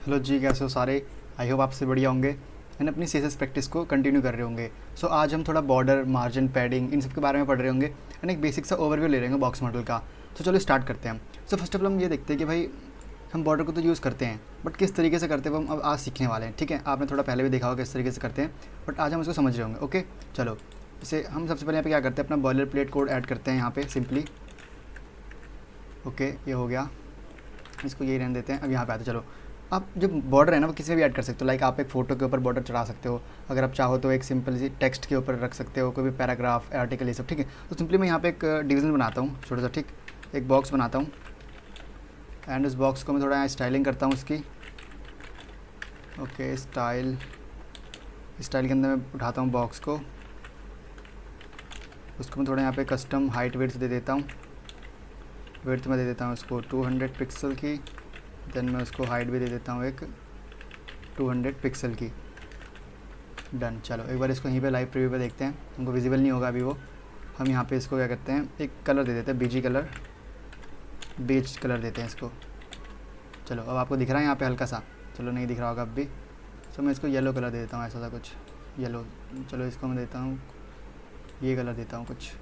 Hello जी, कैसे हो सारे। आई होप आपसे बढ़िया होंगे एंड अपनी सीएसएस प्रैक्टिस को कंटिन्यू कर रहे होंगे। सो आज हम थोड़ा बॉर्डर, मार्जिन, पैडिंग इन सब के बारे में पढ़ रहे होंगे एंड एक बेसिक सा ओवरव्यू ले रहे होंगे बॉक्स मॉडल का। तो चलो स्टार्ट करते हैं। सो फर्स्ट ऑफ ऑल हम ये देखते हैं कि भाई हम बॉर्डर को तो यूज़ करते हैं बट किस तरीके से करते हैं वो हम अब आज सीखने वाले हैं। ठीक है, आपने थोड़ा पहले भी देखा होगा किस तरीके से करते हैं बट आज हम उसको समझ रहे होंगे। ओके चलो, जैसे हम सबसे पहले यहाँ पे क्या करते हैं, अपना बॉयलर प्लेट कोड ऐड करते हैं यहाँ पे सिंपली। ओके ये हो गया, इसको यही रहने देते हैं। अब यहाँ पे आते चलो, आप जो बॉर्डर है ना वो किसी में भी ऐड कर सकते हो। लाइक आप एक फ़ोटो के ऊपर बॉर्डर चढ़ा सकते हो, अगर आप चाहो तो एक सिंपल सी टेक्स्ट के ऊपर रख सकते हो, कोई भी पैराग्राफ, आर्टिकल, ये सब। ठीक है, तो सिंपली मैं यहाँ पे एक डिवीज़न बनाता हूँ छोटा सा। ठीक, एक बॉक्स बनाता हूँ एंड उस बॉक्स को मैं थोड़ा यहाँ स्टाइलिंग करता हूँ उसकी। ओके स्टाइल के अंदर मैं उठाता हूँ बॉक्स को, उसको मैं थोड़ा यहाँ पे कस्टम हाइट विड्थ दे देता हूँ। विड्थ में दे देता हूँ उसको 200 पिक्सल की, देन मैं उसको हाइट भी दे देता हूँ एक 200 पिक्सल की। डन। चलो एक बार इसको यहीं पे लाइव प्रीव्यू पे देखते हैं, हमको विजिबल नहीं होगा अभी वो। हम यहाँ पे इसको क्या करते हैं, एक कलर दे देते हैं, बीजी कलर, बेज कलर देते हैं इसको। चलो अब आपको दिख रहा है यहाँ पे हल्का सा, चलो नहीं दिख रहा होगा अब भी। तो मैं इसको येलो कलर दे देता हूँ, ऐसा सा कुछ येलो। चलो इसको मैं देता हूँ, ये कलर देता हूँ कुछ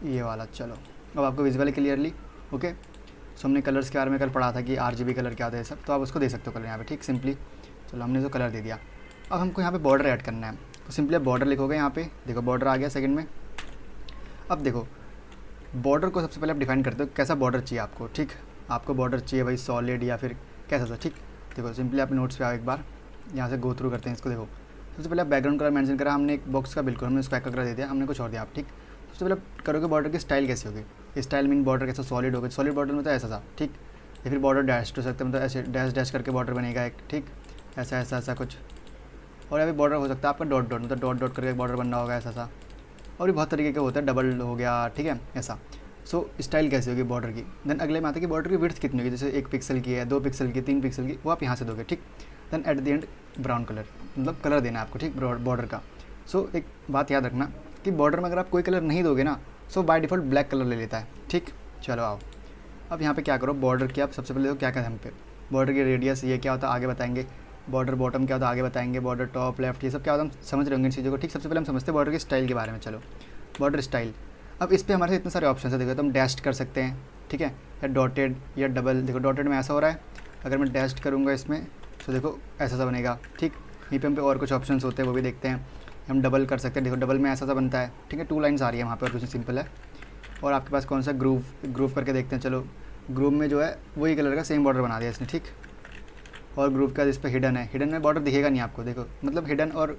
ये वाला। चलो अब आपको विजिबल है क्लियरली। ओके, सो हमने कलर्स के बारे में कल पढ़ा था कि RGB कलर क्या होता है सब, तो आप उसको दे सकते हो कलर यहाँ पे। ठीक, सिंपली चलो हमने तो कलर दे दिया। अब हमको यहाँ पे बॉर्डर ऐड करना है, तो सिंपली बॉर्डर लिखोगे यहाँ पे। देखो बॉर्डर आ गया सेकंड में। अब देखो बॉर्डर को सबसे पहले आप डिफाइन करते हो कैसा बॉर्डर चाहिए आपको। ठीक, आपको बॉर्डर चाहिए भाई सॉलिड या फिर कैसा सा। ठीक, देखो सिंपली आप नोट्स पे आओ एक बार, यहाँ से गो थ्रू करते हैं इसको। देखो सबसे पहले आप बैकग्राउंड कलर मेंशन करा हमने एक बॉक्स का, बिल्कुल हमने उसको एक कलर दे दिया, हमने कुछ और दिया आप। ठीक, सबसे पहले आप करोगे बॉर्डर की स्टाइल कैसी होगी। स्टाइल मीन बॉर्डर कैसा सॉलिड होगा, सॉलिड बॉर्डर में तो ऐसा सा। ठीक, या फिर बॉर्डर डैश हो सकता है, मतलब ऐसे डैश डैश करके बॉर्डर बनेगा एक। ठीक, ऐसा ऐसा ऐसा कुछ। और या फिर बॉर्डर हो सकता है आपका डॉट डॉट, मतलब डॉट डॉट करके बॉर्डर बनना होगा ऐसा सा। और भी बहुत तरीके के होता है, डबल हो गया। ठीक है, ऐसा। सो स्टाइल कैसी होगी बॉर्डर की। देन अगले में आता है कि बॉर्डर की विड्थ कितनी होगी, जैसे 1 पिक्सल की है, 2 पिक्सल की, 3 पिक्सल की, वो आप यहाँ से दोगे। ठीक, then at the end brown colour, मतलब कलर देना है आपको। ठीक, बॉर्डर का। सो एक बात याद रखना कि बॉर्डर में अगर आप कोई कलर नहीं दोगे ना, सो बाय डिफ़ॉल्ट ब्लैक कलर ले लेता है। ठीक, चलो आओ अब यहाँ पे क्या करो, बॉर्डर की आप सबसे पहले देखो क्या क्या है हम पे। बॉर्डर की रेडियस ये क्या होता है आगे बताएंगे, बॉर्डर बॉटम क्या होता है आगे बताएंगे, बॉर्डर टॉप लेफ्ट ये सब क्या होता है हम समझ रहे होंगे इन चीज़ों को। ठीक, सबसे पहले हम समझते हैं बॉर्डर की स्टाइल के बारे में। चलो बॉर्डर स्टाइल। अब इस पर हमारे इतने सारे ऑप्शन है। देखो तो हम डैश्ड कर सकते हैं, ठीक है, या डॉटेड या डबल। देखो डॉटेड में ऐसा हो रहा है, अगर मैं डैश्ड करूँगा इसमें तो देखो ऐसा सा बनेगा। ठीक, यहीं पे हम पे और कुछ ऑप्शंस होते हैं वो भी देखते हैं। हम डबल कर सकते हैं, देखो डबल में ऐसा सा बनता है। ठीक है, 2 लाइन्स आ रही है वहाँ पर, और कुछ सिंपल है। और आपके पास कौन सा ग्रूव करके देखते हैं। चलो ग्रूव में जो है वही कलर का सेम बॉर्डर बना दिया इसने। ठीक, और ग्रूव का जिस पर हिडन है, हिडन में बॉर्डर दिखेगा नहीं आपको। देखो मतलब हिडन और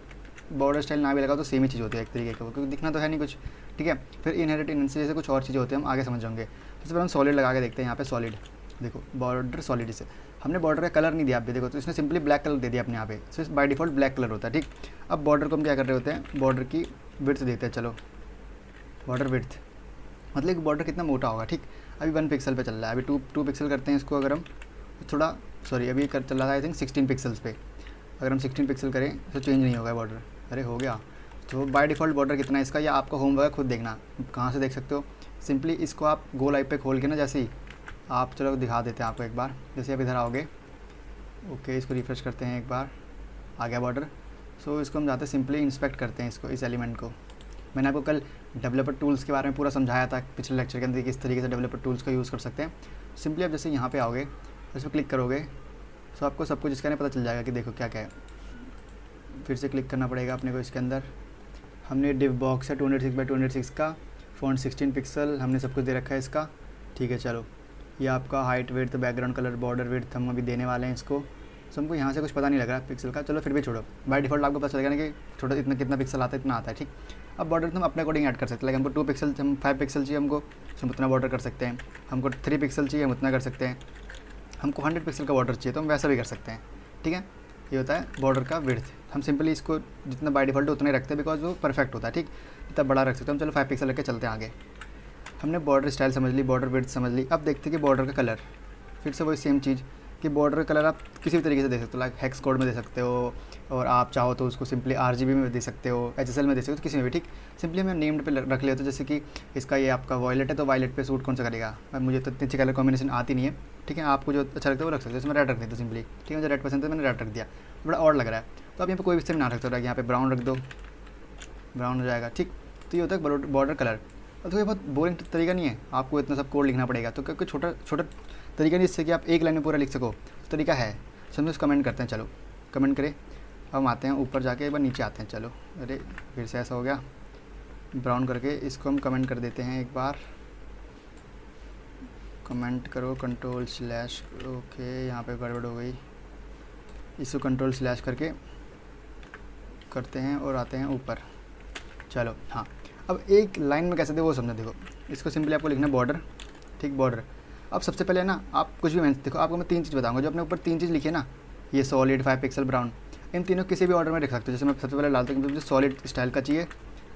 बॉर्डर स्टाइल ना भी लगा तो सेम ही चीज़ होती है एक तरीके का, क्योंकि दिखना तो है नहीं कुछ। ठीक है, फिर इनहेरिट इनसे जैसे कुछ और चीज़ें होती हैं, हम आगे समझ जाएंगे। सबसे पहले हम सॉलिड लगा के देखते हैं यहाँ पे। सॉलिड देखो बॉर्डर सॉलिड से हमने बॉर्डर का कलर नहीं दिया आप भी देखो, तो इसने सिंपली ब्लैक कलर दे दिया अपने यहाँ पे। सो बाय डिफ़ॉल्ट ब्लैक कलर होता है। ठीक, अब बॉर्डर को हम क्या कर रहे होते हैं, बॉर्डर की विड्थ देते हैं। चलो बॉर्डर विड्थ मतलब कि बॉर्डर कितना मोटा होगा। ठीक, अभी 1 पिक्सल पे चल रहा है, अभी 2 पिक्सल करते हैं इसको। अगर हम थोड़ा सॉरी अभी कर चल रहा था आई थिंक 16 पिक्सल्स पे, अगर हम 16 पिक्सल करें तो चेंज नहीं होगा बॉर्डर। अरे हो गया। तो बाय डिफ़ॉल्ट बॉर्डर कितना है इसका, या आपका होमवर्क खुद देखना कहाँ से देख सकते हो। सिंपली इसको आप गो लाइव पे खोल के ना, जैसे ही आप, चलो दिखा देते हैं आपको एक बार। जैसे आप इधर आओगे, ओके इसको रिफ्रेश करते हैं एक बार, आ गया बॉर्डर। सो इसको हम जाते सिंपली इंस्पेक्ट करते हैं इसको, इस एलिमेंट को। मैंने आपको कल डेवलपर टूल्स के बारे में पूरा समझाया था पिछले लेक्चर के अंदर, किस तरीके से डेवलपर टूल्स का यूज़ कर सकते हैं। सिंपली आप जैसे यहाँ पे आओगे, इस पर क्लिक करोगे, सो आपको सब कुछ इसका नहीं पता चल जाएगा कि देखो क्या क्या है। फिर से क्लिक करना पड़ेगा अपने को इसके अंदर। हमने डिव बॉक्स है 206x206 का, फ़ॉन्ट 16 पिक्सल, हमने सब कुछ दे रखा है इसका। ठीक है, चलो ये आपका height width, background colour, border width हम अभी देने वाले हैं इसको। सो हमको यहाँ से कुछ पता नहीं लग रहा पिक्सल का, चलो फिर भी छोड़ो। बाय डिफ़ॉल्ट आपको पता चलेगा ना कि छोटा इतना कितना पिक्सल आता है, इतना आता है। ठीक, अब बॉर्डर तो हम अपने अकॉर्डिंग ऐड कर सकते हैं। लाइक हमको 2 पिक्सल, हम 5 पिक्सल चाहिए हमको, हम उतना बॉर्डर कर सकते हैं। हमको 3 पिक्सल चाहिए, हम उतना कर सकते हैं। हमको 100 पिक्सल का बॉर्डर चाहिए तो हम वैसा भी कर सकते हैं। ठीक है, ये होता है बॉर्डर का विड्थ। हम सिंपली इसको जितना बाय डिफ़ॉल्ट उतना ही रखते हैं, बिकॉज वो परफेक्ट होता है। ठीक, इतना बड़ा रख सकते हैं हम। चलो 5 पिक्सल रख के चलते हैं आगे। हमने बॉर्डर स्टाइल समझ ली, बॉर्डर विड्थ समझ ली। अब देखते हैं कि बॉर्डर का कलर, फिर से वही सेम चीज़। कि बॉर्डर कलर आप किसी भी तरीके से दे सकते हो, लाइक हेक्स कोड में दे सकते हो, और आप चाहो तो उसको सिंपली RGB में दे सकते हो, HSL में दे सकते हो, तो किसी में भी ठीक। सिंपली मैं नेम्ड पे रख लेता हूँ, जैसे कि इसका ये आपका वॉयलेट है तो वायलेट पे सूट कौन सा करेगा। अब मुझे तो इतनी अच्छी कलर कॉम्बिनेशन आती नहीं है, ठीक है, आपको जो अच्छा लगता है वो रख सकते हो। जैसे मैं रेड रख देता हूँ सिंपली, ठीक है, मुझे रेड पसंद है, मैंने रेड रख दिया, बड़ा और लग रहा है। तो आप यहाँ पे कोई भी सेम ना रख सकते हो, यहाँ पे ब्राउन रख दो, ब्राउन हो जाएगा, ठीक। तो ये होता है बॉर्डर कलर। और तो ये बहुत बोरिंग तरीका नहीं है, आपको इतना सब कोड लिखना पड़ेगा, तो क्योंकि छोटा छोटा तरीका नहीं जिससे कि आप एक लाइन में पूरा लिख सको, तो तरीका है। समझो कमेंट करते हैं, चलो कमेंट करें। अब हम आते हैं ऊपर जाके, एक बार नीचे आते हैं, चलो, अरे फिर से ऐसा हो गया, ब्राउन करके इसको हम कमेंट कर देते हैं एक बार। कमेंट करो कंट्रोल/, ओके, यहाँ पे गड़बड़ हो गई, इसको कंट्रोल/ करके करते हैं और आते हैं ऊपर। चलो हाँ, अब एक लाइन में कैसे दे वो समझो। देखो इसको सिंपली आपको लिखना है बॉर्डर, ठीक, बॉर्डर। अब सबसे पहले ना आप कुछ भी देखो, आपको मैं 3 चीज़ बताऊंगा, जो अपने ऊपर 3 चीज़ लिखी है ना, ये सॉलिड, 5 पिक्सल, ब्राउन, इन तीनों किसी भी ऑर्डर में रख सकते हो। जैसे मैं सबसे पहले डालता हूँ, मुझे सॉलिड स्टाइल का चाहिए,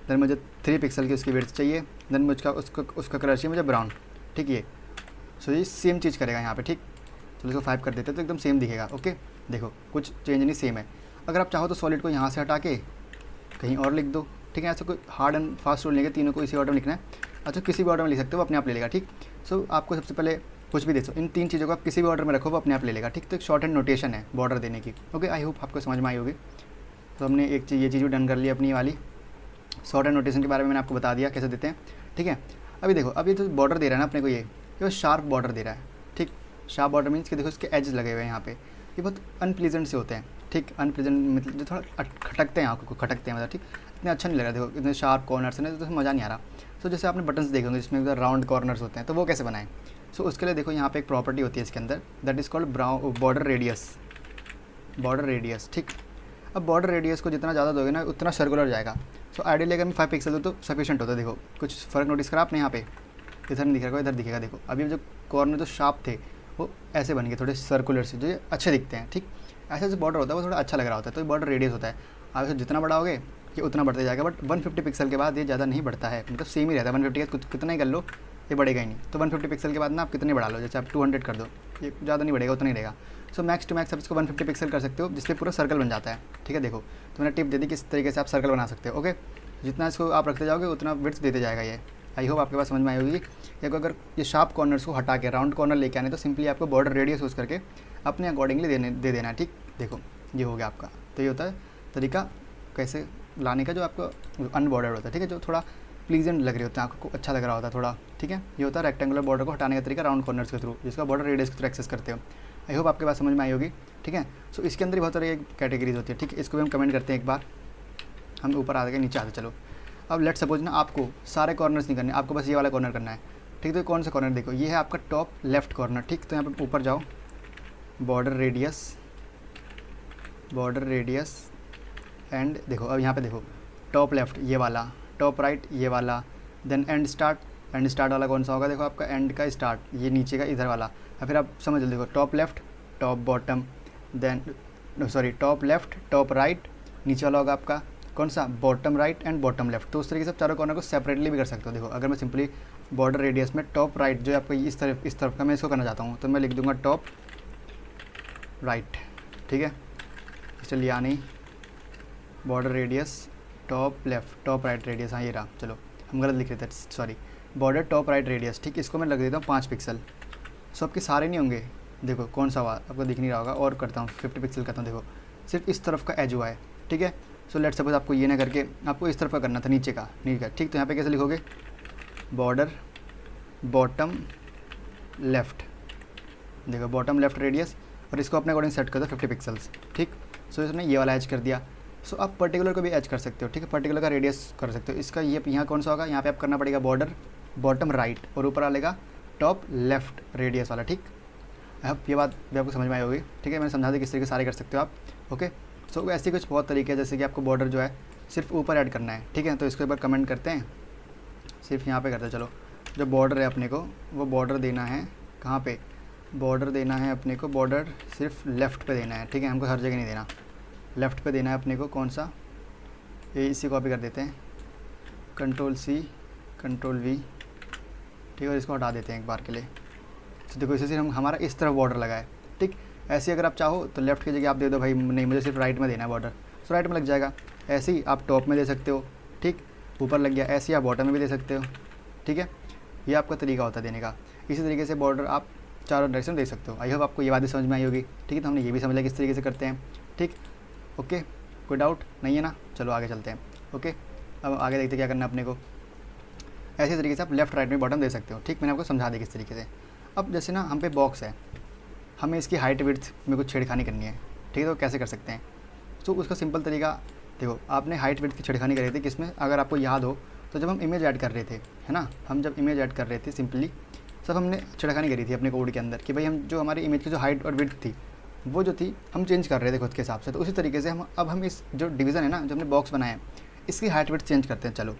देन मुझे 3 पिक्सल की उसकी विड्थ चाहिए, देन मुझका उसका कलर चाहिए मुझे ब्राउन, ठीक। ये सो ये सेम चीज़ करेगा यहाँ पे, ठीक। चलो इसको 5 कर देते हैं तो एकदम सेम दिखेगा, ओके। देखो कुछ चेंज नहीं, सेम है। अगर आप चाहो तो सॉलिड को यहाँ से हटा के कहीं और लिख दो, ठीक है। ऐसा कोई हार्ड एंड फास्ट रूल नहीं है, तीनों को इसी ऑर्डर में लिखना है। अच्छा, किसी भी ऑर्डर में लिख सकते हो, वो अपने आप ले लेगा, ठीक। सो आपको सबसे पहले कुछ भी दे दो, इन 3 चीज़ों को आप किसी भी ऑर्डर में रखो, वो अपने आप ले लेगा, ठीक। तो एक शॉर्ट एंड नोटेशन है बॉर्डर देने की, ओके। आई होप आपको समझ में आई होगी। तो हमने एक चीज़, ये चीज़ भी डन कर ली अपनी वाली। शॉर्ट एंड नोटेशन के बारे में मैंने आपको बता दिया कैसे देते हैं, ठीक है। अभी देखो, अभी तो बॉर्डर दे रहा है ना अपने को, ये शार्प बॉर्डर दे रहा है, ठीक। शार्प बॉर्डर मीन्स कि देखो इसके एज लगे हुए हैं यहाँ पे, ये बहुत अनप्लीजेंट से होते हैं, ठीक। अनप्लीजेंट मतलब जो थोड़ा खटकते हैं, आँखों को खटकते हैं, मतलब ठीक, इतना अच्छा नहीं लग रहा। देखो इतने शार्प कॉर्नर्स हैं तो मज़ा नहीं आ रहा। सो जैसे आपने बटन्स देखे होंगे जिसमें राउंड कॉर्नर्स होते हैं, तो वो कैसे बनाएं। सो उसके लिए देखो यहाँ पे एक प्रॉपर्टी होती है इसके अंदर, that is called border radius, border radius, ठीक। अब बॉर्डर रेडियस को जितना ज़्यादा दोगे ना उतना सर्कुलर जाएगा। सो आइडियली अगर मैं 5 पिक्सल दूँ तो सफिशिएंट होता है। देखो कुछ फ़र्क नोटिस करा आपने, यहाँ पे इधर नहीं दिखेगा, इधर दिखेगा। देखो अभी जो कॉर्नर जो शार्प थे वो ऐसे बन गए थोड़े सर्कुलर से, जो ये अच्छे दिखते हैं, ठीक। ऐसा जो बॉर्डर होता है वो थोड़ा अच्छा लग रहा होता है, तो ये बॉर्डर रेडियस होता है। आप इसे जितना बड़ा होगे ये उतना बढ़ते जाएगा, बट 150 पिक्सल के बाद ये ज़्यादा नहीं बढ़ता है, मतलब सेम ही रहता है। 150 का कितना ही कर लो ये बढ़ेगा ही नहीं। तो 150 पिक्सल के बाद ना आप कितने बढ़ा लो, जैसे आप 200 कर दो, ये ज़्यादा नहीं बढ़ेगा, उतना ही रहेगा। सो मैक्स टू मैक्स आप इसको 150 पिक्सल कर सकते हो, जिससे पूरा सर्कल बन जाता है, ठीक है। देखो तो मैंने टिप दे दी किस तरीके से आप सर्कल बना सकते हो, ओके। जितना इसको आप रखते जाओगे उतना विड्थ देते जाएगा ये। आई होप आपके पास समझ में आई होगी। या अगर ये शार्प कॉर्नर्स को हटा के राउंड कॉर्नर लेके आने, तो सिंपली आपको बॉर्डर रेडियस यूज़ करके अपने अकॉर्डिंगली दे देना है, ठीक। देखो ये हो गया आपका। तो ये होता है तरीका कैसे लाने का, जो आपको अनबॉर्डर होता है, ठीक है, जो थोड़ा प्लीजेंट लग रहे होते हैं, आपको अच्छा लग रहा होता है थोड़ा, ठीक है। ये होता है रेक्टेंगुलर बॉर्डर को हटाने का तरीका राउंड कॉर्नर्स के थ्रू, जिसका बॉर्डर रेडियस के थ्रू एक्सेस करते हो। आई होप आपके पास समझ में आई होगी, ठीक है। सो इसके अंदर बहुत सारी कैटेगरीज होती है, ठीक है। इसको भी हम कमेंट करते हैं एक बार, हम ऊपर आ गए नीचे आते। चलो अब लेट सपोज ना आपको सारे कॉर्नर्स नहीं करने, आपको बस ये वाला कॉर्नर करना है, ठीक। तो कौन सा कॉर्नर, देखो ये है आपका टॉप लेफ्ट कॉर्नर, ठीक। तो यहाँ पर ऊपर जाओ, बॉर्डर रेडियस एंड देखो अब यहाँ पे देखो टॉप लेफ्ट ये वाला, टॉप राइट ये वाला, देन एंड स्टार्ट वाला कौन सा होगा, देखो आपका एंड का स्टार्ट ये नीचे का इधर वाला। या फिर आप समझ लो, देखो top left top bottom, then sorry top left top right, नीचे वाला होगा आपका कौन सा, bottom right and bottom left. तो उस तरीके से आप चारों कॉर्नर को सेपरेटली भी कर सकते हो। देखो अगर मैं सिंपली बॉर्डर रेडियस में टॉप राइट जो आपको इस तरफ का मैं इसको करना चाहता हूँ, तो मैं लिख दूंगा टॉप राइट, ठीक है। चलिए या नहीं, border radius top left top right radius, हाँ ये रहा। चलो हम गलत लिख रहे थे, sorry, border top right radius, ठीक। इसको मैं लग देता हूँ 5 पिक्सल। सो आपके सारे नहीं होंगे, देखो कौन सा हुआ आपको दिख नहीं रहा होगा, और करता हूँ 50 पिक्सल करता हूँ। देखो सिर्फ इस तरफ का एज हुआ है, ठीक है। सो लेट सपोज आपको ये ना करके आपको इस तरफ का करना था, नीचे का, ठीक। तो यहाँ पे कैसे लिखोगे, बॉर्डर बॉटम लेफ्ट, देखो बॉटम लेफ्ट रेडियस, और इसको अपने अकॉर्डिंग सेट कर दो 50 पिक्सल्स, ठीक। सो इसने ये वाला एज कर दिया। सो आप पर्टिकुलर को भी एज कर सकते हो, ठीक है, पर्टिकुलर का रेडियस कर सकते हो। इसका ये यहाँ कौन सा होगा, यहाँ पे आप करना पड़ेगा बॉर्डर बॉटम राइट, और ऊपर आएगा टॉप लेफ्ट रेडियस वाला, ठीक। अब ये बात भी आपको समझ में आई होगी, ठीक है। मैंने समझा दी किस तरीके सारे कर सकते हो आप, ओके। सो ऐसे कुछ बहुत तरीके हैं, जैसे कि आपको बॉर्डर जो है सिर्फ ऊपर ऐड करना है, ठीक है। तो इसको एक बार कमेंट करते हैं, सिर्फ यहाँ पे करते हैं। चलो जो बॉर्डर है अपने को, वो बॉर्डर देना है कहाँ पे, बॉर्डर देना है अपने को, बॉर्डर सिर्फ लेफ़्ट पे देना है, ठीक है। हमको हर जगह नहीं देना, लेफ़्ट पे देना है अपने को। कौन सा, ये इसी कॉपी कर देते हैं, Ctrl+C Ctrl+V, ठीक है। और इसको हटा देते हैं एक बार के लिए। तो देखो इसे हम हमारा इस तरफ बॉर्डर लगा है, ठीक। ऐसे ही अगर आप चाहो तो लेफ्ट की जगह आप दे दो भाई नहीं मुझे सिर्फ राइट में देना है बॉर्डर, तो राइट में लग जाएगा। ऐसे ही आप टॉप में दे सकते हो, ठीक, ऊपर लग गया। ऐसे ही आप बॉटम में भी दे सकते हो, ठीक है। ये आपका तरीका होता है देने का। इसी तरीके से बॉर्डर आप चारों डायरेक्शन दे सकते हो। आई होप आपको ये बातें समझ में आई होगी, ठीक है। तो हमने ये भी समझ लिया किस तरीके से करते हैं, ठीक, ओके। कोई डाउट नहीं है ना? चलो आगे चलते हैं, ओके। अब आगे देखते क्या करना है अपने को। ऐसे तरीके से आप लेफ्ट राइट में बॉटम दे सकते हो, ठीक। मैंने आपको समझा दिया किस तरीके से। अब जैसे ना हम पे बॉक्स है, हमें इसकी हाइट विड्थ में कुछ छेड़खानी करनी है, ठीक है। तो कैसे कर सकते हैं? तो उसका सिंपल तरीका देखो, आपने हाइट विड्थ की छेड़खानी करी थी किसमें, अगर आपको याद हो तो जब हम इमेज ऐड कर रहे थे, है ना, हम जब इमेज ऐड कर रहे थे सिंपली सब हमने छेड़खानी करी थी अपने कोड के अंदर कि भाई हम जो हमारी इमेज की जो हाइट और विड्थ थी वो जो थी हम चेंज कर रहे थे खुद के हिसाब से। तो उसी तरीके से हम इस जो डिवीज़न है ना, जो हमने बॉक्स बनाया है, इसकी हाइट विड्थ चेंज करते हैं। चलो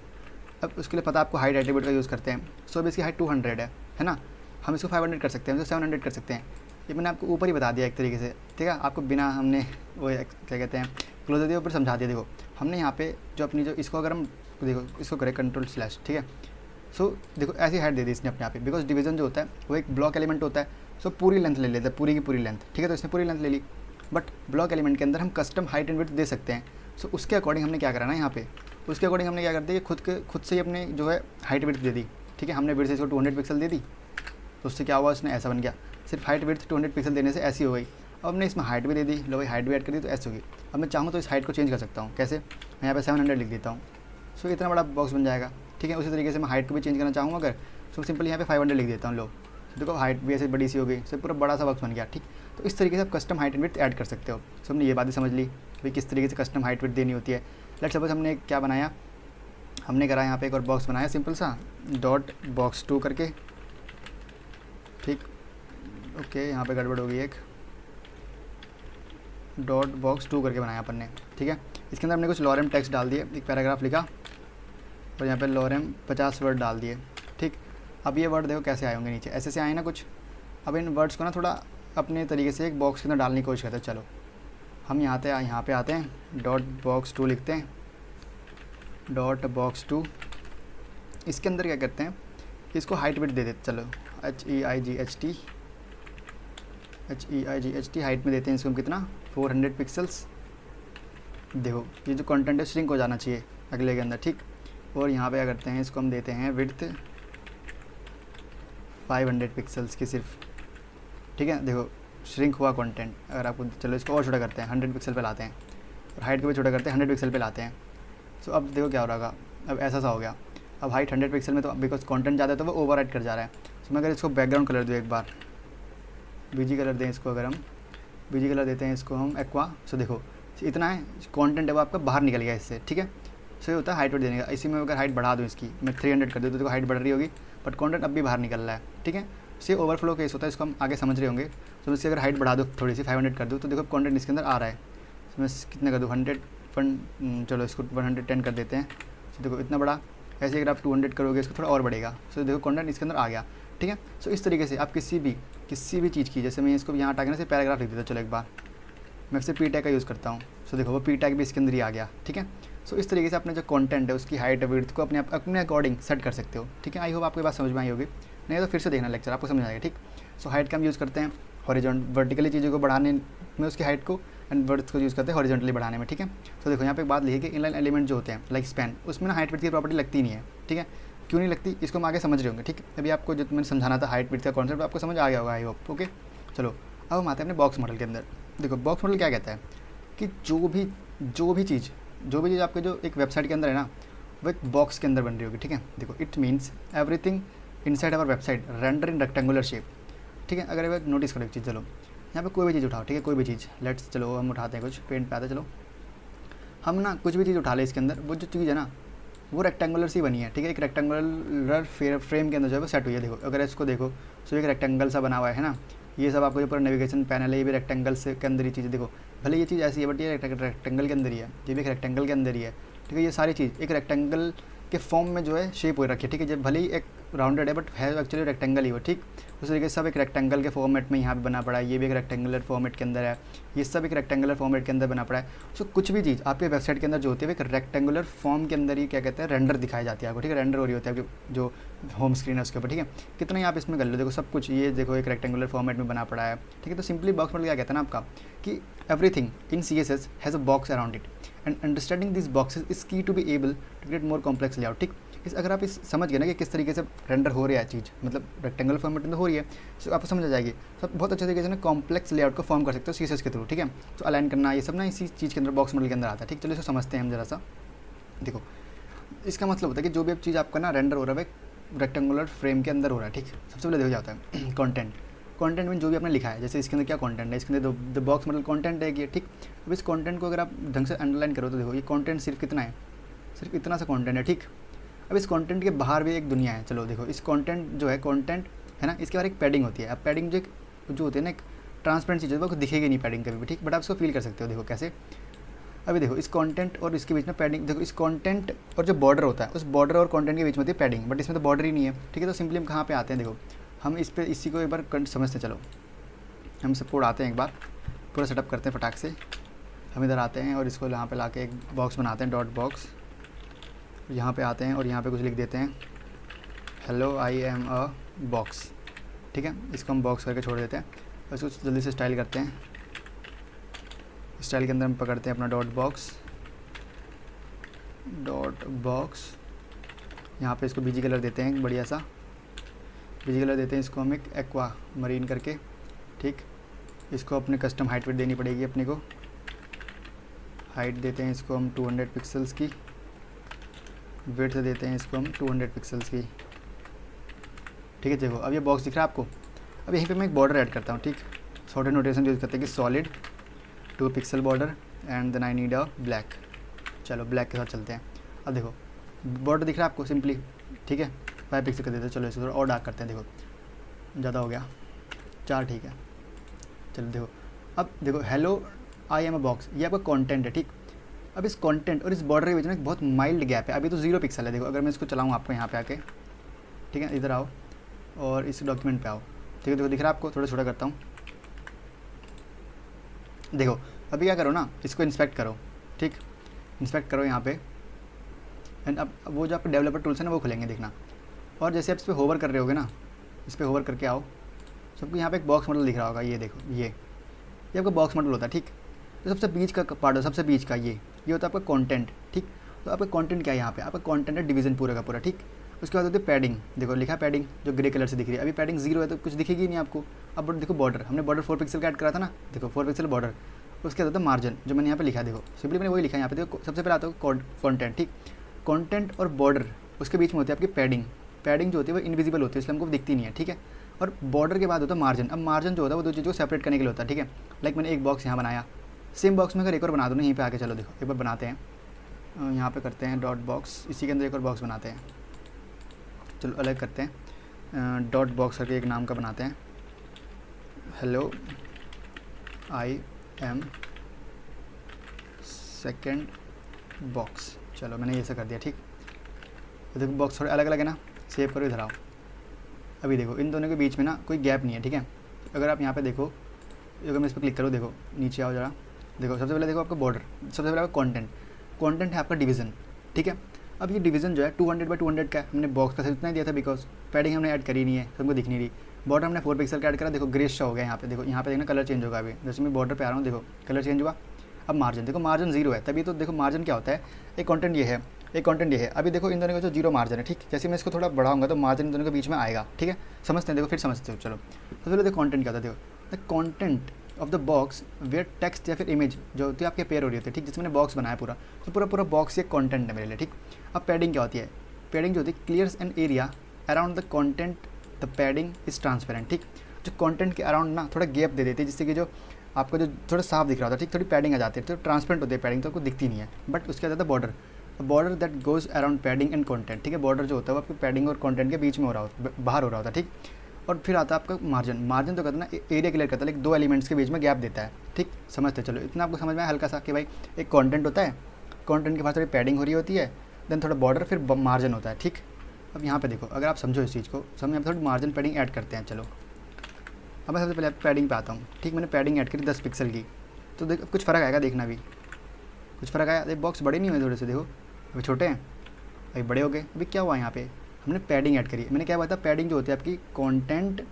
अब उसके लिए पता आपको हाइट एट्रीब्यूट का यूज़ करते हैं। सो अब इसकी हाइट 200 है ना, हम इसको 500 कर सकते हैं, हम इसको 700 कर सकते हैं। ये मैंने आपको ऊपर ही बता दिया एक तरीके से, ठीक है। आपको बिना हमने वो क्या कहते हैं क्लोजर दिया ऊपर समझा दिया। देखो हमने यहाँ पे जो अपनी जो इसको अगर हम देखो इसको करें कंट्रोल/, ठीक है। सो देखो ऐसी हाइट दे दी इसने अपने आप ही, बिकॉज डिवीज़न जो होता है वो एक ब्लॉक एलिमेंट होता है। सो पूरी लेंथ ले लेता है, पूरी की पूरी लेंथ, ठीक है। तो इसने पूरी लेंथ ले ली, बट ब्लॉक एलिमेंट के अंदर हम कस्टम हाइट एंड विड्थ दे सकते हैं। सो उसके अकॉर्डिंग हमने क्या करना है यहाँ पे, उसके अकॉर्डिंग हमने क्या कर दिया कि खुद से ही अपने जो है हाइट विड्थ दे दी, ठीक है। हमने विड्थ इसको 200 पिक्सल दे दी, तो उससे क्या हुआ, उसने ऐसा बन गया। सिर्फ हाइट विड्थ 200 पिक्सल देने से ऐसी हो गई। अब हमने इसमें हाइट भी दे दी, लो भाई हाइट भी ऐड कर दी, तो ऐसे होगी। अब मैं चाहूँ तो इस हाइट को चेंज कर सकता हूँ, कैसे, मैं यहाँ पे 700 लिख देता हूँ। सो इतना बड़ा बॉक्स बन जाएगा, ठीक है। उसी तरीके से मैं हाइट को भी चेंज करना चाहूँ अगर, सो सिंपली यहाँ पे 500 लिख देता हूँ। लो देखो हाइट भी ऐसे बड़ी सी हो गई, सो पूरा बड़ा सा बॉक्स बन गया, ठीक। तो इस तरीके से आप custom height and width add कर सकते हो। सो हमने ये बातें समझ ली भाई किस तरीके से कस्टम हाइट विड्थ देनी होती है। लेट्स सपोज हमने क्या बनाया, हमने करा यहाँ पे एक और बॉक्स बनाया सिंपल सा .box2 करके, ठीक, ओके। यहाँ पे गड़बड़ हो गई, एक .box2 करके बनाया अपन ने, ठीक है। इसके अंदर हमने कुछ लॉरेम टेक्स्ट डाल दिए, एक पैराग्राफ लिखा और यहाँ पे लॉरेम 50 वर्ड डाल दिए, ठीक। अब ये वर्ड देखो कैसे आए होंगे नीचे, ऐसे से आए ना कुछ। अब इन वर्ड्स को ना थोड़ा अपने तरीके से एक बॉक्स के अंदर डालने की कोशिश करते हैं। चलो हम यहाँ पे आते हैं, .box2 लिखते हैं, .box2। इसके अंदर क्या करते हैं कि इसको हाइट विड्थ दे देते, चलो HEIGHT हाइट में देते हैं इसको हम कितना, 400 पिक्सल्स। देखो ये जो कंटेंट है श्रिंक हो जाना चाहिए अगले के अंदर, ठीक। और यहाँ पे क्या करते हैं, इसको हम देते हैं विड्थ 500 पिक्सल्स की सिर्फ, ठीक है। देखो श्रिंक हुआ कंटेंट। अगर आपको, चलो इसको और छोटा करते हैं, 100 पिक्सल पे लाते हैं, और हाइट को भी छोटा करते हैं, 100 पिक्सल पे लाते हैं। सो अब देखो क्या हो रहा है, अब ऐसा सा हो गया। अब हाइट 100 पिक्सल में, तो बिकॉज कंटेंट ज़्यादा है तो वो ओवर राइट कर जा रहा है। सो मैं अगर इसको बैकग्राउंड कलर दूँ एक बार, बीजी कलर दें इसको, अगर हम बीजी कलर देते हैं इसको हम एक्वा। सो देखो इतना है कंटेंट है वो आपका बाहर निकल गया इससे, ठीक है। सो ये होता है हाइट विड्थ देने का। इसी में अगर हाइट बढ़ा दूँ इसकी, मैं 300 कर दूँ तो देखो हाइट बढ़ रही होगी, बट कंटेंट अब भी बाहर निकल रहा है, ठीक है। इससे ओवरफ्लो केस होता है, इसको हम आगे समझ रहे होंगे। तो इसकी अगर हाइट बढ़ा दो थोड़ी सी, 500 कर दूँ, तो देखो कंटेंट इसके अंदर आ रहा है। तो मैं कितना कर दूँ, 100, चलो इसको 110 कर देते हैं। तो देखो इतना बड़ा। ऐसे अगर आप 200 करोगे इसको थोड़ा और बढ़ेगा। सो देखो कंटेंट इसके अंदर आ गया, ठीक है। सो इस तरीके से आप किसी भी चीज़ की, जैसे मैं इसको यहाँ हटा के ना सिर्फ पैराग्राफ लिख देता, चलो एक बार मैं फिर पी टैग का यूज़ करता हूँ। सो देखो वो पी टैग भी इसके अंदर ही आ गया, ठीक है। सो इस तरीके से अपने जो कंटेंट है उसकी हाइट विड्थ को अपने अकॉर्डिंग सेट कर सकते हो, ठीक है। आई होप आपको ये बात समझ में आई होगी, नहीं तो फिर से देखना लेक्चर, आपको समझ आएगा, ठीक। सो हाइट का हम यूज़ करते हैं वर्टिकली चीज़ों को बढ़ाने में उसकी हाइट को, एंड वर्ड्स को यूज़ करते हैं हॉरिजॉन्टली बढ़ाने में, ठीक है। तो देखो यहाँ पे एक बात लिखी कि इनलाइन एलिमेंट जो होते हैं लाइक स्पैन, उसमें ना हाइट विड्थ की प्रॉपर्टी लगती नहीं है, ठीक है। क्यों नहीं लगती इसको हम आगे समझ रहे होंगे, ठीक है। अभी आपको जो मैंने समझाना था हाइट विड्थ का कॉन्सेप्ट आपको समझ आ गया होगा, आई होप, ओके। चलो अब हम आते हैं अपने बॉक्स मॉडल के अंदर। देखो बॉक्स मॉडल क्या कहता है कि जो भी चीज़ आपके जो एक वेबसाइट के अंदर है ना, वो एक बॉक्स के अंदर बन रही होगी, ठीक है। देखो it means everything inside our website render in rectangular shape, ठीक है। अगर एक नोटिस करो एक चीज़, चलो यहाँ पे कोई भी चीज़ उठाओ, ठीक है, कोई भी चीज़, लेट्स चलो हम उठाते हैं कुछ पेंट पे आते, चलो हम ना कुछ भी चीज़ उठा ले, इसके अंदर वो जो चीज़ है ना वो रेक्टेंगुलर सी बनी है, ठीक है। एक रेक्टेंगुलर फ्रेम के अंदर जो है वो सेट हुई है। देखो अगर इसको देखो तो एक रेक्टेंगल सा बना हुआ है ना, ये सब आपको जो पूरा नेविगेशन पैनल है ये भी रेक्टेंगल से के अंदर ही चीज़। देखो भले ये चीज़ ऐसी है बट ये रेक्टेंगल के अंदर ही है, ये भी एक रेक्टेंगल के अंदर ही है, ठीक है। ये सारी चीज़ एक रेक्टेंगल के फॉर्म में जो है शेप हो रखी है, ठीक है। जब भले ही एक राउंडेड है बट है एक्चुअली रेक्टेंगल ही वो, ठीक। उस तरीके से सब एक रेक्टेंगल के फॉर्मेट में यहाँ पे बना पड़ा है, ये भी एक रेक्टेंगुलर फॉर्मेट के अंदर है, ये सब एक रेक्टेंगुलर फॉर्मेट के अंदर बना पड़ा है। सो कुछ भी चीज़ आपके वेबसाइट के अंदर जो होती है वो एक रेक्टेंगुलर फॉर्म के अंदर ही क्या कहते हैं रेंडर दिखाई जाती है आपको, ठीक है। रेंडर हो रही होती है आपकी जो होम स्क्रीन है उसके ऊपर, ठीक है। कितना ही आप इसमें कर लो, देखो सब कुछ ये देखो एक रेक्टेंगुलर फॉर्मेट में बना पड़ा है, ठीक है। तो सिंपली बॉक्स मॉडल क्या कहता है ना आपका कि everything in CSS has a box around it and understanding this boxes is key to be able to create more complex layout, ठीक। इस अगर आप इस समझ गए ना कि किस तरीके से रेंडर हो रहा है चीज़, मतलब रेक्टेंगुलर फॉर्मेट में हो रही है, तो आपको समझ आ जाएगी। तो आप बहुत अच्छे तरीके से ना कॉम्प्लेक्स लेआउट को फॉर्म कर सकते हो CSS के थ्रू, ठीक है। तो अलाइन करना ये सब ना इसी चीज़ के अंदर बॉक्स मॉडल के अंदर आता है, ठीक। चलो इसे समझते हैं हम जरा सा। देखो इसका मतलब होता है कि जो भी चीज़ आपका ना रेंडर हो रहा है वो रेक्टेंगुलर फ्रेम के अंदर हो रहा है, ठीक। सबसे पहले देखो जाता है कंटेंट। कंटेंट में जो भी आपने लिखा है, जैसे इसके अंदर क्या कंटेंट है, इसके अंदर द बॉक्स मॉडल कंटेंट है कि, ठीक। अब इस कंटेंट को अगर आप ढंग से अंडरलाइन करो तो देखो ये कंटेंट सिर्फ कितना है, सिर्फ इतना सा कंटेंट है, ठीक। अब इस कंटेंट के बाहर भी एक दुनिया है। चलो देखो इस कंटेंट जो है कंटेंट है ना, इसके बाहर एक पैडिंग होती है। अब पैडिंग जो होती है ना एक ट्रांसपेरेंट चीज़ है, वो दिखेगी नहीं पैडिंग कभी भी, ठीक। बट आप इसको फील कर सकते हो, देखो कैसे। अभी देखो इस कंटेंट और इसके बीच में पैडिंग, देखो इस कंटेंट और जो बॉर्डर होता है उस बॉर्डर और कंटेंट के बीच में होती है पैडिंग, बट इसमें तो बॉर्डर ही नहीं है, ठीक है। तो सिंपली हम कहाँ पे आते हैं, देखो हम इसी को एक बार समझते चलो। हम सब कोड आते हैं, एक बार पूरा सेटअप करते हैं फटाक से। हम इधर आते हैं और इसको यहाँ पे लाके एक बॉक्स बनाते हैं, डॉट बॉक्स। यहाँ पे आते हैं और यहाँ पे कुछ लिख देते हैं, hello I am a box, ठीक है। इसको हम बॉक्स करके छोड़ देते हैं और इसको जल्दी से स्टाइल करते हैं। स्टाइल के अंदर हम पकड़ते हैं अपना डॉट बॉक्स। यहाँ पे इसको बीजी कलर देते हैं, बढ़िया सा बीजी कलर देते हैं। इसको हम एक एक्वा मरीन करके, ठीक। इसको अपने कस्टम हाइट वेट देनी पड़ेगी अपने को। हाइट देते हैं इसको हम 200 पिक्सल्स की, वेट से देते हैं इसको हम 200 पिक्सल्स की, ठीक है। देखो अब ये बॉक्स दिख रहा है आपको। अब यहीं पे मैं एक बॉर्डर ऐड करता हूँ, ठीक। शॉर्टेड नोटेशन यूज़ करते हैं कि solid 2 pixel border and then I need a black. चलो ब्लैक के साथ चलते हैं। अब देखो बॉर्डर दिख रहा है आपको सिंपली, ठीक है। 5 पिक्सल कर देते हैं। चलो इसे थोड़ा और डार्क करते हैं, देखो ज़्यादा हो गया 4, ठीक है। चलो देखो अब देखो hello I am a box, ये आपका कंटेंट है, ठीक। अब इस कंटेंट और इस बॉर्डर के बीच में एक बहुत माइल्ड गैप है। अभी तो 0 पिक्सल है। देखो अगर मैं इसको चलाऊँ आपको यहाँ पे आके, ठीक है, इधर आओ और इस डॉक्यूमेंट पे आओ, ठीक है। देखो दिख रहा है आपको, थोड़ा छोटा करता हूँ। देखो अभी क्या करो ना, इसको इंस्पेक्ट करो, ठीक। इंस्पेक्ट करो यहाँ पे एंड अब वो जो आपके डेवलपर टूल्स है ना वो खुलेंगे, देखना। और जैसे आप इस पर होवर कर रहे होगे ना, इस पर होवर करके आओ, सबको यहाँ पे एक बॉक्स मॉडल दिख रहा होगा। ये देखो ये आपका बॉक्स मॉडल होता है, ठीक। तो सबसे बीच का पार्ट हो, सबसे बीच का ये होता है आपका कंटेंट, ठीक। तो आपका कंटेंट क्या है यहाँ पे, आपका कंटेंट है डिवीजन पूरा का पूरा, ठीक। उसके बाद होती है पैडिंग। देखो लिखा पैडिंग जो ग्रे कलर से दिख रही है। अभी पैडिंग 0 है तो कुछ दिखेगी नहीं आपको। अब देखो बॉर्डर, हमने बॉर्डर 4 पिक्सल का ऐड करा था ना, देखो 4 पिक्सल बॉर्डर। उसके बाद होता है मार्जिन, जो मैंने यहाँ पे लिखा है, देखो सिंपली मैंने वही लिखा है यहाँ पे। देखो सबसे पहले आता है कंटेंट, ठीक। कंटेंट और बॉर्डर उसके बीच में होती है आपकी पैडिंग। पैडिंग जो होती है वो इनविजिबल होती है, इसलिए हमको दिखती नहीं है, ठीक है। और बॉर्डर के बाद होता है मार्जिन। अब मार्जिन जो होता है वो दो चीज़ों को सेपरेट करने के लिए होता है, ठीक है। लाइक मैंने एक बॉक्स यहाँ बनाया, सेम बॉक्स में अगर एक और बना दो ना यहीं पे आके, चलो देखो एक बार बनाते हैं। यहाँ पे करते हैं डॉट बॉक्स, इसी के अंदर एक और बॉक्स बनाते हैं। चलो अलग करते हैं, डॉट बॉक्स करके एक नाम का बनाते हैं, hello I am second box. चलो मैंने ये से कर दिया, ठीक। तो देखो बॉक्स थोड़े अलग अलग है ना, सेव करो, इधर आओ। अभी देखो इन दोनों के बीच में ना कोई गैप नहीं है, ठीक है। अगर आप यहाँ पे देखो, अगर मैं इस पर क्लिक करूँ, देखो नीचे आओ जरा, देखो सबसे पहले देखो आपका बॉर्डर, सबसे पहले आपका कंटेंट है आपका डिवीज़न, ठीक है। अब ये डिवीज़न जो है 200 बाई 200 का है। हमने बॉक्स का साइज इतना ही दिया था बिकॉज पैडिंग हमने ऐड करी नहीं है, सबको दिख नहीं रही। बॉर्डर हमने 4 पिक्सल का ऐड करा, देखो ग्रेस शो हो गया यहाँ पे। देखो यहाँ पे देखना कलर चेंज होगा। अभी जैसे मैं बॉर्डर पे आ रहा हूँ, देखो कलर चेंज हुआ। अब मार्जिन, देखो मार्जिन 0 है, तभी तो देखो मार्जिन क्या होता है, एक कंटेंट ये है, एक कंटेंट ये है। अभी देखो इन दोनों का जो 0 मार्जिन है, ठीक। जैसे मैं इसको थोड़ा बढ़ाऊंगा तो मार्जिन इन दोनों के बीच में आएगा, ठीक है। समझते हैं, देखो फिर समझते हो। चलो तो पहले देखो कंटेंट क्या होता है, देखो the content of the box where text या फिर इमेज जो होती है आपके पेयर हो रही होती है, ठीक। जिसमें मैंने बॉक्स बनाया पूरा, तो पूरा बॉक्स ये कंटेंट है मेरे लिए, ठीक। अब पैडिंग क्या होती है, पैडिंग जो होती है clears an area around the content, the padding is transparent, ठीक। जो कंटेंट के अराउंड ना थोड़ा गैप दे देती है, जिससे कि जो आपको जो थोड़ा साफ दिख रहा होता है, ठीक। थोड़ी पैडिंग आ जाती है, तो ट्रांसपेरेंट होती है पैडिंग, तो आपको दिखती नहीं है। बट उसके बाद आता है border that goes around padding and content, ठीक है। बॉर्डर जो होता है वो आपके पैडिंग और कंटेंट के बीच में हो रहा होता है, बाहर हो रहा होता है, ठीक। और फिर आता है आपका मार्जिन तो कहते हैं ना एरिया क्लियर करता है, लाइक 2 एलिमेंट्स के बीच में गैप देता है, ठीक। समझते चलो, इतना आपको समझ में हल्का सा कि भाई एक कंटेंट होता है, कंटेंट के पास थोड़ी पैडिंग हो रही होती है, देन थोड़ा बॉर्डर, फिर मार्जिन होता है, ठीक। अब यहाँ पे देखो, अगर आप समझो इस चीज़ को, सब यहाँ पे थोड़ी मार्जिन पैडिंग ऐड करते हैं। चलो अब मैं सबसे पहले पैडिंग पे आता हूँ। ठीक, मैंने पैडिंग ऐड करी 10 पिक्सल की, तो देख कुछ फ़र्क आएगा, देखना भी कुछ फ़र्क आया। देख बॉक्स बड़े नहीं हुए थोड़े से, देखो अभी छोटे हैं, अभी बड़े हो गए। अभी क्या हुआ, यहाँ पे हमने पैडिंग ऐड करी। मैंने क्या बताया, पैडिंग जो होती है आपकी कंटेंट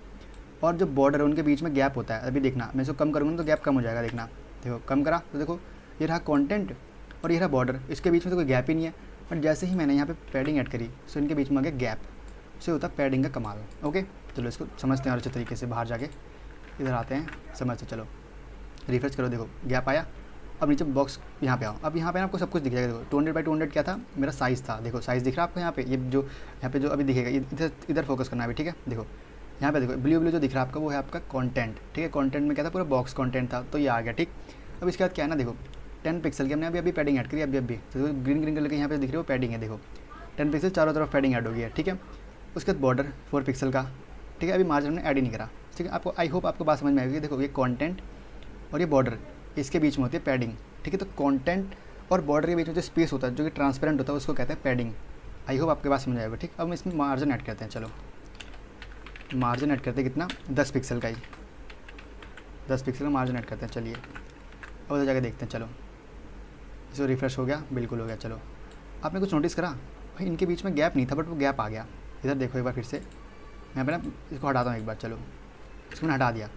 और जो बॉर्डर है उनके बीच में गैप होता है। अभी देखना, मैं इसको कम करूँगा तो गैप कम हो जाएगा। देखना, देखो कम करा तो देखो ये रहा कंटेंट और ये रहा बॉर्डर, इसके बीच में तो कोई गैप ही नहीं है। बट जैसे ही मैंने यहाँ पे पैडिंग ऐड करी, सो इनके बीच में आ गया गैप, उससे होता है पैडिंग का कमाल। ओके, चलो इसको समझते हैं और अच्छे तरीके से। बाहर जाके इधर आते हैं, समझते चलो, रिफ्रेश करो, देखो गैप आया। अब नीचे बॉक्स यहाँ पे आओ, अब यहाँ पे आपको सब कुछ दिख जाएगा। देखो 200x200 क्या था, मेरा साइज़ था। देखो साइज़ दिख रहा है आपको यहाँ पे, ये जो यहाँ पे जो अभी दिखेगा, इधर इधर फोकस करना है अभी, ठीक है। देखो यहाँ पे देखो ब्लू ब्लू जो दिख रहा है आपका, वो है आपका कंटेंट, ठीक है। कंटेंट में क्या था, पूरा बॉक्स कंटेंट था, तो ये आ गया, ठीक। अब इसके बाद क्या है ना, देखो 10 पिक्सल की हमने अभी पैडिंग ऐड करी, अभी तो ग्रीन ग्रीन कलर के यहाँ पे दिख रही है वो पैडिंग है। देखो 10 पिक्सल चारों तरफ पैडिंग ऐड हो गई है, ठीक है। उसके बाद बॉर्डर 4 पिक्सल का, ठीक है। अभी मार्जिन हमने ऐड ही नहीं करा, ठीक है। आपको आई होप आपको बात समझ में आएगी। देखो ये कंटेंट और ये बॉर्डर, इसके बीच में होती है पैडिंग, ठीक है। तो कंटेंट और बॉर्डर के बीच में जो स्पेस होता है, जो कि ट्रांसपेरेंट होता है, उसको कहते हैं पैडिंग। आई होप आपके बात समझ आएगा, ठीक। अब हम इसमें मार्जिन ऐड करते हैं। चलो मार्जिन ऐड करते हैं, कितना, 10 पिक्सल का ही, 10 पिक्सल का मार्जिन ऐड करते हैं। चलिए अब उधर जाके देखते हैं। चलो इसको रिफ्रेश हो गया, बिल्कुल हो गया। चलो आपने कुछ नोटिस करा, भाई इनके बीच में गैप नहीं था, बट वो गैप आ गया। इधर देखो एक बार फिर से, यहाँ पे ना इसको हटाता हूँ एक बार। चलो इसको मैंने हटा दिया,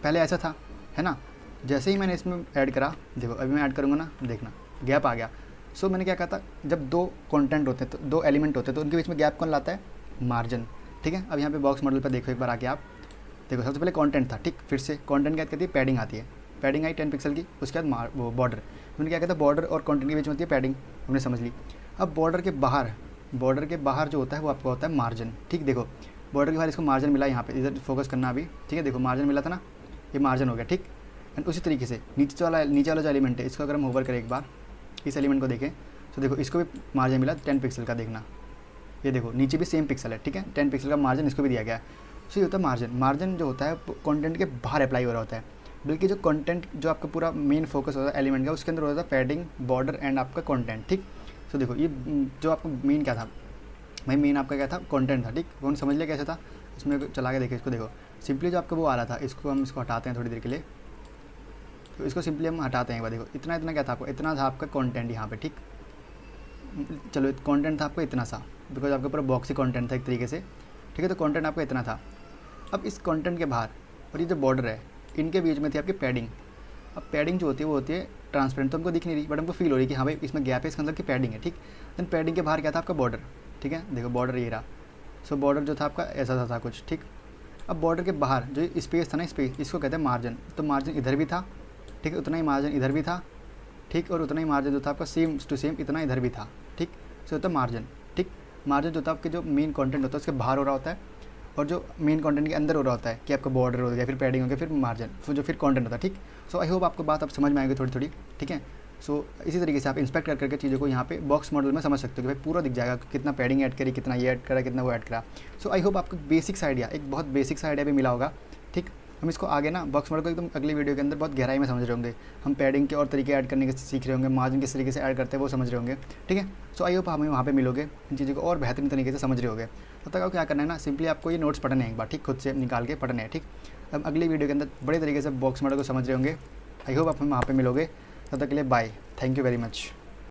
पहले ऐसा था, है ना। जैसे ही मैंने इसमें ऐड करा, देखो अभी मैं ऐड करूँगा ना, देखना गैप आ गया। सो मैंने क्या कहा था, जब दो कंटेंट होते हैं, तो दो एलिमेंट होते हैं, तो उनके बीच में गैप कौन लाता है, मार्जिन, ठीक है। अब यहाँ पे बॉक्स मॉडल पर देखो एक बार आके आप देखो, सबसे पहले कंटेंट था, ठीक। फिर से कंटेंट क्या कहती है, पैडिंग आती है, पैडिंग आई 10 पिक्सल की। उसके बाद वो बॉर्डर, मैंने क्या कहता है, बॉर्डर और कंटेंट के बीच में होती है पैडिंग, हमने समझ ली। अब बॉर्डर के बाहर जो होता है वो आपका होता है मार्जिन, ठीक। देखो बॉर्डर के बाहर इसको मार्जिन मिला, यहाँ पे इधर फोकस करना अभी, ठीक है। देखो मार्जिन मिला था ना, ये मार्जिन हो गया, ठीक। एंड उसी तरीके से नीचे वाला जो एलिमेंट है, इसको अगर हम ओवर करें एक बार, इस एलिमेंट को देखें, तो देखो इसको भी मार्जिन मिला 10 पिक्सल का। देखना ये देखो नीचे भी सेम पिक्सल है, ठीक है। 10 पिक्सल का मार्जिन इसको भी दिया गया है। सो ये होता है मार्जिन। मार्जिन जो होता है कंटेंट के बाहर अप्लाई हो रहा होता है, बल्कि जो कंटेंट जो आपका पूरा मेन फोकस होता है एलिमेंट का, उसके अंदर होता है पैडिंग, बॉर्डर एंड आपका कंटेंट, ठीक। सो देखो ये जो आपका मेन क्या था भाई, मेन आपका क्या था, कंटेंट था, ठीक। कौन समझ लिया कैसे था, इसमें चला के देखिए इसको। देखो सिंपली जो आपका वो आ रहा था, इसको हम इसको हटाते हैं थोड़ी देर के लिए, तो इसको सिंपली हम हटाते हैं एक बार। देखो इतना इतना क्या था आपको, इतना था आपका कंटेंट यहाँ पे, ठीक। चलो कंटेंट था आपको इतना सा, बिकॉज आपका पूरा बॉक्स ही कंटेंट था एक तरीके से, ठीक है। तो कंटेंट आपका इतना था। अब इस कंटेंट के बाहर और ये जो बॉर्डर है, इनके बीच में थी आपकी पैडिंग। अब पैडिंग जो होती है वो होती है ट्रांसपेरेंट, तो हमको दिख नहीं रही, बट हमको फील हो रही है कि हाँ भाई इसमें गैप है, इसका मतलब की पैडिंग है, ठीक। देन पैडिंग के बाहर क्या था आपका, बॉर्डर, ठीक है। देखो बॉर्डर ये रहा। सो बॉर्डर जो था आपका ऐसा था कुछ, ठीक। अब बॉर्डर के बाहर जो स्पेस था ना, स्पेस, इसको कहते हैं मार्जिन। तो मार्जिन इधर भी था, ठीक है, उतना ही मार्जिन इधर भी था, ठीक। और उतना ही मार्जिन जो था आपका सेम टू सेम इतना इधर भी था, ठीक। सो होता है मार्जिन, ठीक। मार्जिन जो था आपके जो मेन कंटेंट होता है उसके बाहर हो रहा होता है, और जो मेन कंटेंट के अंदर हो रहा होता है कि आपका बॉर्डर हो गया, फिर पैडिंग हो गया, फिर मार्जिन, फिर जो फिर कंटेंट होता है, ठीक। सो आई होप आपको बात अब समझ में आएगी थोड़ी थोड़ी, ठीक है। सो इसी तरीके से आप इंस्पेक्ट कर करके चीज़ों को यहाँ पे बॉक्स मॉडल में समझ सकते हो कि भाई पूरा दिख जाएगा कि कितना पैडिंग ऐड करी, कितना ये ऐड करा, कितना वो ऐड करा। सो आई होप आपको बेसिक सा आइडिया, एक बहुत बेसिक सा आइडिया भी मिला होगा, ठीक। हम इसको आगे ना बॉक्स मॉडल को एकदम अगली वीडियो के अंदर बहुत गहराई में समझ रहे होंगे, हम पैडिंग के और तरीके ऐड करने के सीख रहे होंगे, मार्जिन किस तरीके से ऐड करते हैं वो समझ रहे होंगे, ठीक है। सो आई होप हमें वहाँ पे मिलोगे, इन चीज़ों को और बेहतरीन तरीके से समझ रहे होंगे। तब तक आपको क्या करना है ना, सिंपली आपको ये नोट्स पढ़ने हैं एक बार, ठीक, खुद से निकाल के पढ़ने हैं, ठीक। अब अगली वीडियो के अंदर बड़े तरीके से बॉक्स मॉडल को समझ रहे होंगे। आई होप आप हम वहाँ पे मिलोगे। तब तक के लिए bye, thank you very much.